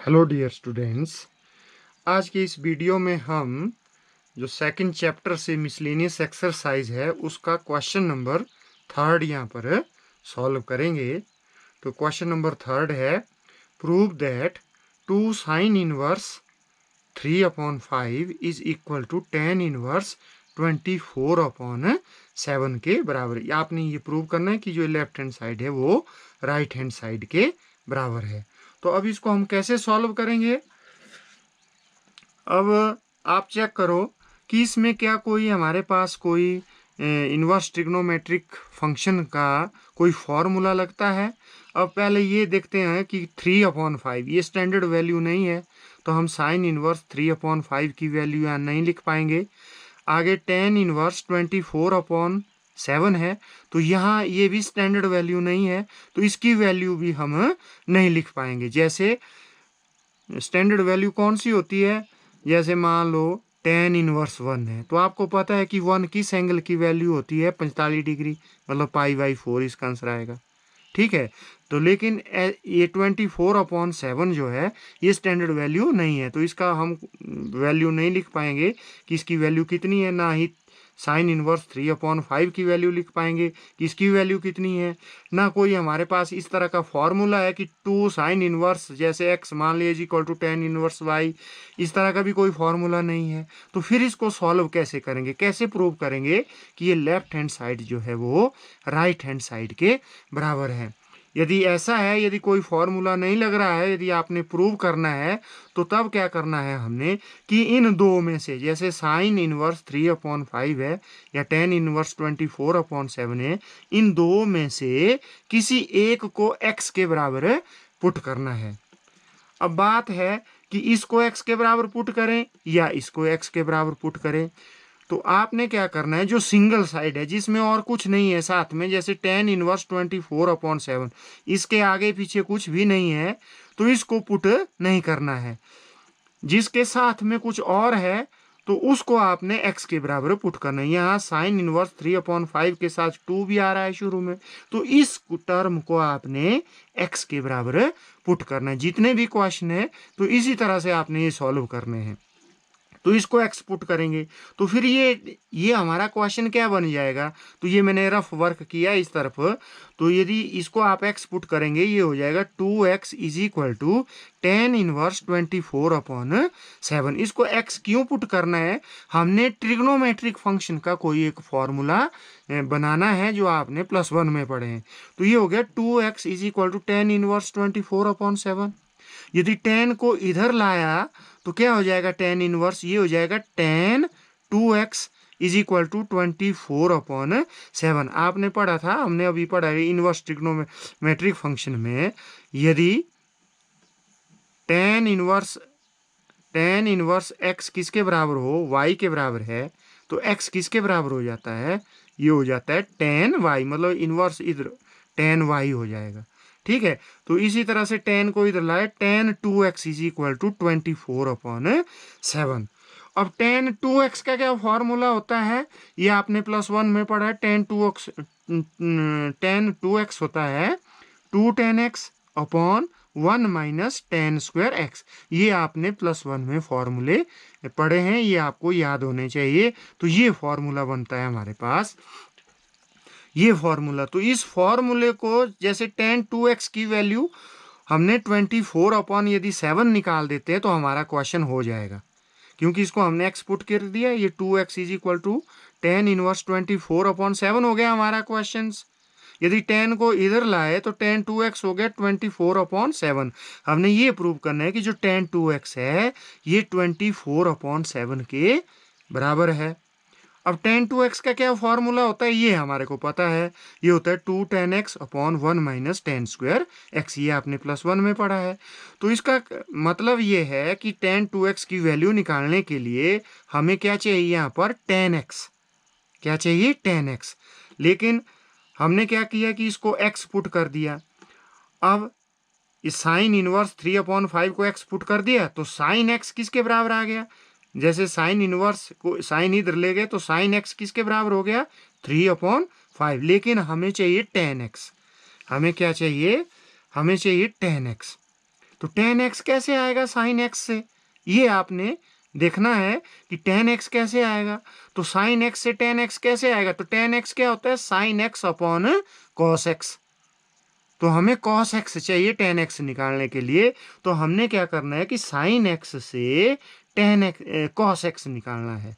Hello dear students. आज के इस वीडियो में हम जो सेकंड चैप्टर से मिसलेनियस एक्सरसाइज है उसका क्वेश्चन नंबर थर्ड यहाँ पर सॉल्व करेंगे। तो क्वेश्चन नंबर थर्ड है, prove that 2 sine inverse 3/5 is equal to tan inverse 24/7 के बराबर। आपने ये प्रूव करना है कि जो लेफ्ट हैंड साइड है वो राइट हैंड साइड के बराबर है। तो अब इसको हम कैसे सॉल्व करेंगे? अब आप चेक करो कि इसमें क्या कोई हमारे पास कोई इन्वर्स ट्रिग्नोमेट्रिक फंक्शन का कोई फॉर्मूला लगता है। अब पहले ये देखते हैं कि 3/5 ये स्टैंडर्ड वैल्यू नहीं है, तो हम साइन इनवर्स 3/5 की वैल्यू यहाँ नहीं लिख पाएंगे। आगे tan इनवर्स 24/7 है, तो यहाँ ये भी स्टैंडर्ड वैल्यू नहीं है, तो इसकी वैल्यू भी हम नहीं लिख पाएंगे। जैसे स्टैंडर्ड वैल्यू कौन सी होती है? जैसे मान लो tan इनवर्स 1 है, तो आपको पता है कि 1 किस एंगल की वैल्यू होती है? 45 डिग्री, मतलब π/4 इसका आंसर आएगा। ठीक है, तो लेकिन ये 24/7 जो है ये स्टैंडर्ड वैल्यू नहीं है, तो इसका हम वैल्यू नहीं लिख पाएंगे कि इसकी वैल्यू कितनी है। ना ही साइन इनवर्स 3/5 की वैल्यू लिख पाएंगे कि इसकी वैल्यू कितनी है। ना कोई हमारे पास इस तरह का फॉर्मूला है कि 2 साइन इनवर्स जैसे x मान लीजिए equal to tan inverse y, इस तरह का भी कोई फॉर्मूला नहीं है। तो फिर इसको सॉल्व कैसे करेंगे, कैसे प्रूव करेंगे कि ये लेफ्ट हैंड साइड जो है वो राइट हैंड साइड के बराबर है? यदि ऐसा है, यदि कोई फॉर्मूला नहीं लग रहा है, यदि आपने प्रूव करना है, तो तब क्या करना है हमने कि इन दो में से, जैसे साइन इनवर्स 3/5 है या tan इनवर्स 24/7 है, इन दो में से किसी एक को x के बराबर पुट करना है। अब बात है कि इसको x के बराबर पुट करें या इसको x के बराबर पुट करें। तो आपने क्या करना है, जो सिंगल साइड है जिसमें और कुछ नहीं है साथ में, जैसे tan इनवर्स 24/7, इसके आगे पीछे कुछ भी नहीं है, तो इसको पुट नहीं करना है। जिसके साथ में कुछ और है तो उसको आपने x के बराबर पुट करना है। यहाँ साइन इनवर्स 3/5 के साथ 2 भी आ रहा है शुरू में, तो इस टर्म को आपने x के बराबर पुट करना है। जितने भी क्वेश्चन है तो इसी तरह से आपने ये सॉल्व करने हैं। तो इसको एक्सपुट करेंगे तो फिर ये हमारा क्वेश्चन क्या बन जाएगा? तो ये मैंने रफ वर्क किया इस तरफ, तो यदि इसको आप एक्सपुट करेंगे ये हो जाएगा 2x is equal to tan inverse 24/7। इसको x क्यों पुट करना है? हमने ट्रिग्नोमेट्रिक फंक्शन का कोई एक फॉर्मूला बनाना है जो आपने +1 में पढ़े हैं। तो ये हो गया 2x is equal to tan inverse 24/7। यदि tan को इधर लाया तो क्या हो जाएगा? tan इनवर्स ये हो जाएगा tan 2x is equal to 24/7। आपने पढ़ा था, हमने अभी पढ़ा है इनवर्स ट्रिग्नोमेट्रिक फंक्शन में, यदि tan इनवर्स x किसके बराबर हो? y के बराबर है, तो x किसके बराबर हो जाता है? ये हो जाता है tan y, मतलब इनवर्स इधर tan y हो जाएगा। ठीक है, तो इसी तरह से tan को इधर लाए, tan 2x is equal to 24/7। अब tan 2x का क्या फॉर्मूला होता है? ये आपने +1 में पढ़ा है। tan 2x होता है 2 tan x upon 1 minus tan square x। ये आपने +1 में फॉर्मूले पढ़े हैं, ये आपको याद होने चाहिए। तो ये फॉर्मूला बनता है हमारे पास, ये फॉर्मूला। तो इस फॉर्मूले को, जैसे tan 2x की वैल्यू हमने 24/7 निकाल देते हैं तो हमारा क्वेश्चन हो जाएगा, क्योंकि इसको हमने x पुट कर दिया। ये 2x is equal to tan inverse 24/7 हो गया हमारा क्वेश्चन। यदि tan को इधर लाए तो tan 2x हो गया 24/7। हमने ये प्रूव करना है कि जो tan 2x है ये 24/7 के बराबर है। अब tan 2x का क्या फॉर्मूला होता है ये हमारे को पता है, ये होता है 2 tan x upon 1 minus tan square x। ये आपने +1 में पढ़ा है। तो इसका मतलब ये है कि tan 2x की वैल्यू निकालने के लिए हमें क्या चाहिए? यहाँ पर tan x, क्या चाहिए? tan x। लेकिन हमने क्या किया कि इसको x पुट कर दिया। अब इस साइन इनवर्स 3/5 को x पुट कर दिया तो साइन x किसके बराबर आ गया? जैसे साइन इनवर्स को साइन इधर ले गए तो साइन x किसके बराबर हो गया? 3/5। लेकिन हमें चाहिए tan x। हमें क्या चाहिए? हमें चाहिए tan x। तो टेन एक्स कैसे आएगा साइन एक्स से, ये आपने देखना है कि टेन एक्स कैसे आएगा। तो साइन एक्स से टेन एक्स कैसे आएगा, तो टेन एक्स क्या होता है, sign x upon cos x. तो हमें कॉस एक्स चाहिए टेन एक्स निकालने के लिए, तो हमने क्या करना है कि साइन एक्स से टेन एक्स कॉस एक्स निकालना है,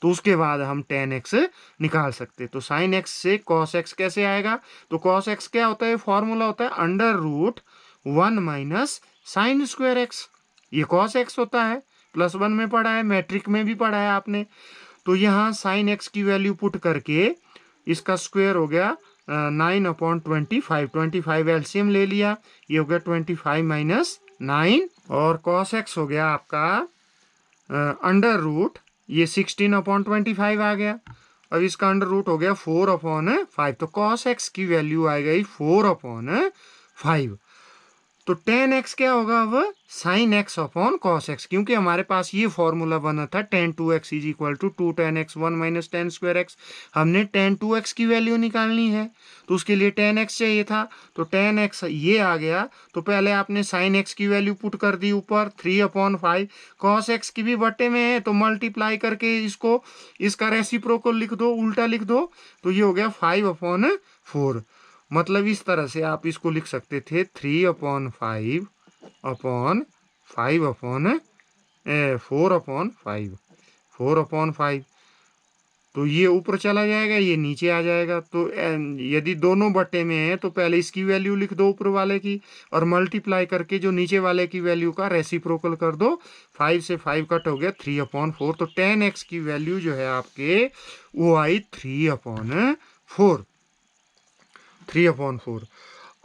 तो उसके बाद हम टेन एक्स निकाल सकते। तो साइन एक्स से कॉस एक्स कैसे आएगा, तो कॉस एक्स क्या होता है, फॉर्मूला होता है under root 1 minus sine square x. ये कॉस एक्स होता है, +1 में पढ़ा है, मैट्रिक में भी पढ़ा है आपने। तो यहाँ साइन एक्स की वैल्यू पुट करके इसका स्क्वायर हो गया 9/25, 25 एलसीएम ले लिया, ये हो गया 25 माइनस 9, और कॉस एक्स हो गया आपका अंडर रूट, ये 16/25 आ गया। अब इसका अंडर रूट हो गया 4/5, तो कॉस एक्स की वैल्यू आ गई 4/5। तो टेन एक्स क्या होगा अब, sine x upon cos x, क्योंकि हमारे पास ये फॉर्मूला बना था tan 2x is equal to 2 tan x 1 minus tan square x. हमने tan 2x की वैल्यू निकालनी है, तो उसके लिए tan x चाहिए था, तो tan x ये आ गया। तो पहले आपने साइन एक्स की वैल्यू पुट कर दी ऊपर 3/5, कॉस एक्स की भी बट्टे में है, तो मल्टीप्लाई करके इसको इसका रेसिप्रोकल लिख दो, उल्टा लिख दो, तो ये हो गया 5/4। मतलब इस तरह से आप इसको लिख सकते थे 3/5 अपॉन 4/5, 4/5। तो ये ऊपर चला जाएगा, ये नीचे आ जाएगा। तो यदि दोनों बट्टे में है तो पहले इसकी वैल्यू लिख दो ऊपर वाले की, और मल्टीप्लाई करके जो नीचे वाले की वैल्यू का रेसिप्रोकल कर दो। 5 से 5 कट हो गया, 3/4। तो tan x की वैल्यू जो है आपके वो आई 3/4, 3/4।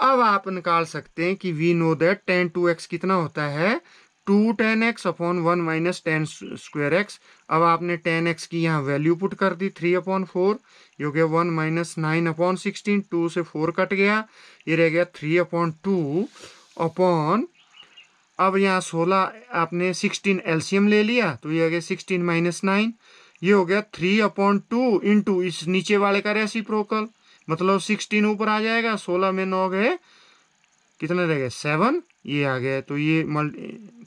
अब आप निकाल सकते हैं कि we know that tan 2x कितना होता है, 2 tan x upon 1 minus tan square x. अब आपने tan x की यहाँ वैल्यू पुट कर दी 3/4, ये हो गया 1 माइनस 9/16, 2 से 4 कट गया, ये रह गया 3/2 अपॉन, अब यहाँ 16 आपने 16 एलसीएम ले लिया, तो ये हो गया 16 माइनस 9, ये हो गया 3/2 इंटू इस नीचे वाले का रेसिप्रोकल, मतलब 16 ऊपर आ जाएगा, 16 में 9 गए, कितने रह गए 7, ये आ गया। तो ये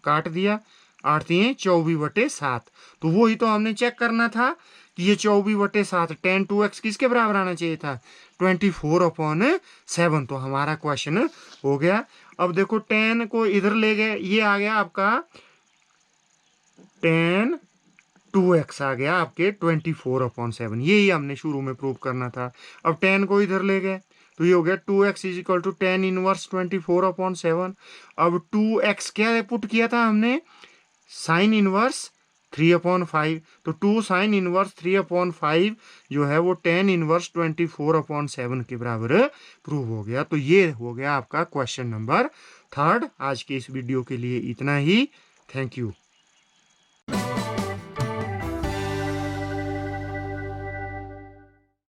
काट दिया, 8 दिए 24/7। तो वही तो हमने चेक करना था कि ये 24/7 tan 2x किसके बराबर आना चाहिए था, 24/7। तो हमारा क्वेश्चन हो गया। अब देखो tan को इधर ले गए, ये आ गया आपका tan 2x आ गया आपके 24/7, यही हमने शुरू में प्रूव करना था। अब tan को इधर ले गए, तो ये हो गया 2x is equal to tan inverse 24/7। अब 2x क्या पुट किया था हमने, साइन इनवर्स 3/5, तो 2 साइन इनवर्स 3/5 जो है वो tan इनवर्स 24/7 के बराबर प्रूव हो गया। तो ये हो गया आपका क्वेश्चन नंबर 3। आज के इस वीडियो के लिए इतना ही। Thank you.